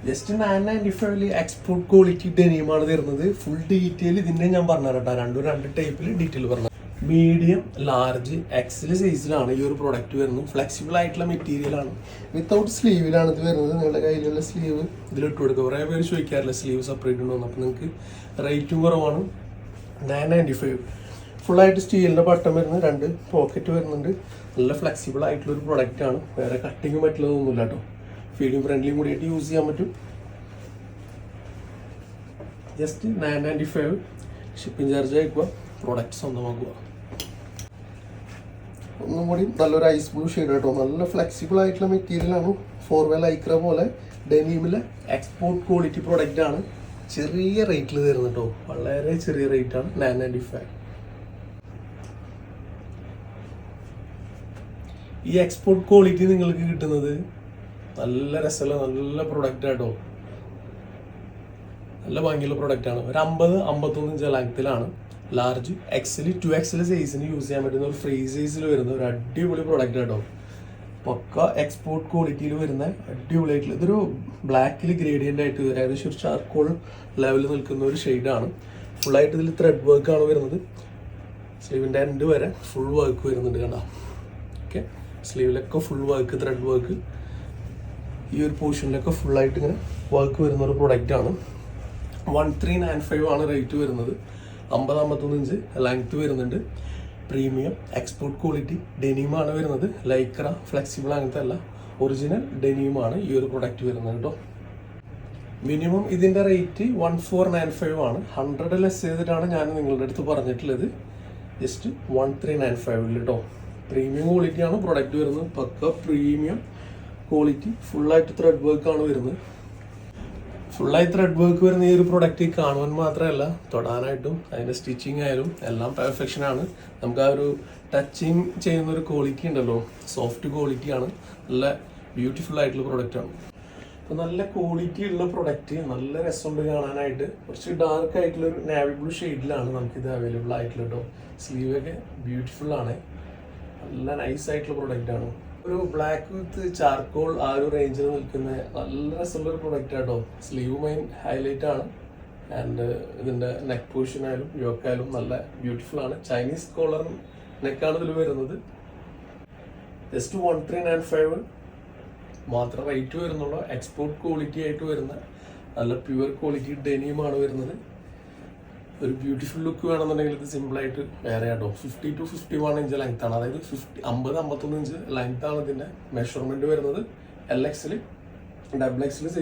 Just 995 export quality ഡെനിമാണ് തരുന്നത്. Full detail ഇതിൻ്റെ ഞാൻ പറഞ്ഞു തരാം. രണ്ട് ടൈപ്പിൽ ഡീറ്റെയിൽ പറഞ്ഞു. മീഡിയം, ലാർജ്, എക്സൽ സൈസിലാണ് ഈ ഒരു പ്രൊഡക്റ്റ് വരുന്നത്. ഫ്ലെക്സിബിൾ ആയിട്ടുള്ള മെറ്റീരിയലാണ്. വിത്തൗട്ട് സ്ലീവിലാണ് ഇത് വരുന്നത്. നിങ്ങളുടെ കയ്യിലുള്ള സ്ലീവ് ഇതിലിട്ട് കൊടുക്കുക. കുറേ പേര് ചോദിക്കാറില്ല സ്ലീവ് സെപ്പറേറ്റ് ഉണ്ടോന്ന്. അപ്പോൾ നിങ്ങൾക്ക് റേറ്റും കുറവാണ്. 995. ഫുള്ളായിട്ട് സ്റ്റീലിൻ്റെ ബട്ടൺ വരുന്നത്, 2 പോക്കറ്റ് വരുന്നുണ്ട്. നല്ല ഫ്ലെക്സിബിൾ ആയിട്ടുള്ളൊരു പ്രൊഡക്റ്റാണ്. വേറെ കട്ടിങ് പറ്റുന്നതൊന്നുമില്ല കേട്ടോ. ഫീഡിങ് ഫ്രണ്ട്ലിയും കൂടിയിട്ട് യൂസ് ചെയ്യാൻ പറ്റും. ജസ്റ്റ് 995 ഷിപ്പിംഗ് ചാർജ് അയക്കുക, പ്രൊഡക്റ്റ് സ്വന്തമാക്കുക. ഒന്നും കൂടി നല്ലൊരു ഐസ് ബ്ലൂ ഷെയ്ഡ് കേട്ടോ. നല്ല ഫ്ലെക്സിബിൾ ആയിട്ടുള്ള മെറ്റീരിയലാണ്. 4-way ലൈക്ര പോലെ ഡെനിമിലെ എക്സ്പോർട്ട് ക്വാളിറ്റി പ്രൊഡക്റ്റ് ആണ്. ചെറിയ റേറ്റിൽ തരുന്നത് കേട്ടോ. വളരെ ചെറിയ റേറ്റാണ് 995. ഈ എക്സ്പോർട്ട് ക്വാളിറ്റി നിങ്ങൾക്ക് കിട്ടുന്നത് നല്ല രസമുള്ള നല്ല പ്രൊഡക്റ്റ് ആട്ടോ. നല്ല ഭംഗിയുള്ള പ്രൊഡക്റ്റാണ്. ഒരു 50-51 ഇഞ്ച് ലെങ്ത്തിലാണ്. ലാർജ്, എക്സൽ, 2XL സൈസിന് യൂസ് ചെയ്യാൻ പറ്റുന്ന ഒരു ഫ്രീ സൈസിൽ വരുന്ന ഒരു അടിപൊളി പ്രൊഡക്റ്റ് ആട്ടോ. പക്ക എക്സ്പോർട്ട് ക്വാളിറ്റിയിൽ വരുന്ന അടിപൊളിയായിട്ടുള്ള ഇതൊരു ബ്ലാക്കിൽ ഗ്രേഡിയൻ്റ് ആയിട്ട് ഏകദേശം ഒരു ചാർക്കോൾ ലെവലിൽ നിൽക്കുന്ന ഒരു ഷെയ്ഡാണ്. ഫുള്ളായിട്ട് ഇതിൽ ത്രെഡ് വർക്കാണ് വരുന്നത്. സ്ലീവിൻ്റെ എൻഡ് വരെ ഫുൾ വർക്ക് വരുന്നുണ്ട് കണ്ടോ. ഓക്കെ, സ്ലീവിലൊക്കെ ഫുൾ വർക്ക്, ത്രെഡ് വർക്ക്. ഈ ഒരു പോർഷനിലൊക്കെ ഫുള്ളായിട്ട് ഇങ്ങനെ വർക്ക് വരുന്ന ഒരു പ്രൊഡക്റ്റാണ്. 1395 ആണ് റേറ്റ് വരുന്നത്. 50-51 ഇഞ്ച് ലെങ്ത് വരുന്നുണ്ട്. പ്രീമിയം എക്സ്പോർട്ട് ക്വാളിറ്റി ഡെനിമാണ് വരുന്നത്. ലൈക്ര, ഫ്ലെക്സിബിൾ അങ്ങനത്തെ അല്ല, ഒറിജിനൽ ഡെനിയുമാണ് ഈ ഒരു പ്രൊഡക്റ്റ് വരുന്നത് കേട്ടോ. മിനിമം ഇതിൻ്റെ റേറ്റ് 1495 ആണ്. 100 ലെസ് ചെയ്തിട്ടാണ് ഞാൻ നിങ്ങളുടെ അടുത്ത് പറഞ്ഞിട്ടുള്ളത്. ജസ്റ്റ് 1395 കേട്ടോ. പ്രീമിയം ക്വാളിറ്റിയാണ് പ്രൊഡക്റ്റ് വരുന്നത്. പക്ക പ്രീമിയം ക്വാളിറ്റി. ഫുള്ളായിട്ട് ത്രെഡ് വർക്കാണ് വരുന്നത്. ഫുള്ളായി ത്രെഡ് വർക്ക് വരുന്ന ഈ ഒരു പ്രൊഡക്റ്റ് കാണുവാൻ മാത്രമല്ല തൊടാനായിട്ടും അതിൻ്റെ സ്റ്റിച്ചിങ് ആയാലും എല്ലാം പെർഫെക്ഷനാണ്. നമുക്ക് ആ ഒരു ടച്ചിങ് ചെയ്യുന്ന ഒരു ക്വാളിറ്റി ഉണ്ടല്ലോ, സോഫ്റ്റ് ക്വാളിറ്റിയാണ്. നല്ല ബ്യൂട്ടിഫുൾ ആയിട്ടുള്ള പ്രൊഡക്റ്റാണ്. അപ്പോൾ നല്ല ക്വാളിറ്റി ഉള്ള പ്രൊഡക്റ്റ്, നല്ല രസമുണ്ട് കാണാനായിട്ട്. കുറച്ച് ഡാർക്ക് ആയിട്ടുള്ളൊരു നാവി ബ്ലൂ ഷെയ്ഡിലാണ് നമുക്കിത് അവൈലബിൾ ആയിട്ടുള്ളത് കേട്ടോ. സ്ലീവൊക്കെ ബ്യൂട്ടിഫുൾ ആണ്. നല്ല നൈസ് ആയിട്ടുള്ള പ്രൊഡക്റ്റാണ്. ഒരു ബ്ലാക്ക് വിത്ത് ചാർക്കോൾ ആ ഒരു റേഞ്ചിൽ നിൽക്കുന്ന നല്ല രസമുള്ളൊരു പ്രൊഡക്റ്റ് ആട്ടോ. സ്ലീവ് മെയിൻ ഹൈലൈറ്റ് ആണ്. ആൻഡ് ഇതിൻ്റെ നെക്ക് പൊസിഷൻ ആയാലും യോക്കായാലും നല്ല ബ്യൂട്ടിഫുൾ ആണ്. ചൈനീസ് കോളർ നെക്കാണ് ഇതിൽ വരുന്നത്. ജസ്റ്റ് 1395 മാത്രം റേറ്റ് വരുന്നുള്ളൂ. എക്സ്പോർട്ട് ക്വാളിറ്റി ആയിട്ട് വരുന്ന നല്ല പ്യുവർ ക്വാളിറ്റി ഡെനിയുമാണ് വരുന്നത്. ഒരു ബ്യൂട്ടിഫുൾ ലുക്ക് വേണമെന്നുണ്ടെങ്കിൽ ഇത് സിമ്പിളായിട്ട് വേറെ ആട്ടോ. 50 to 51 ഇഞ്ച് ലെങ്ത് ആണ്. അതായത് 50-51 ഇഞ്ച് ലെങ്ത് ആണ് ഇതിൻ്റെ മെഷർമെൻറ്റ് വരുന്നത്. LXL, XXL size.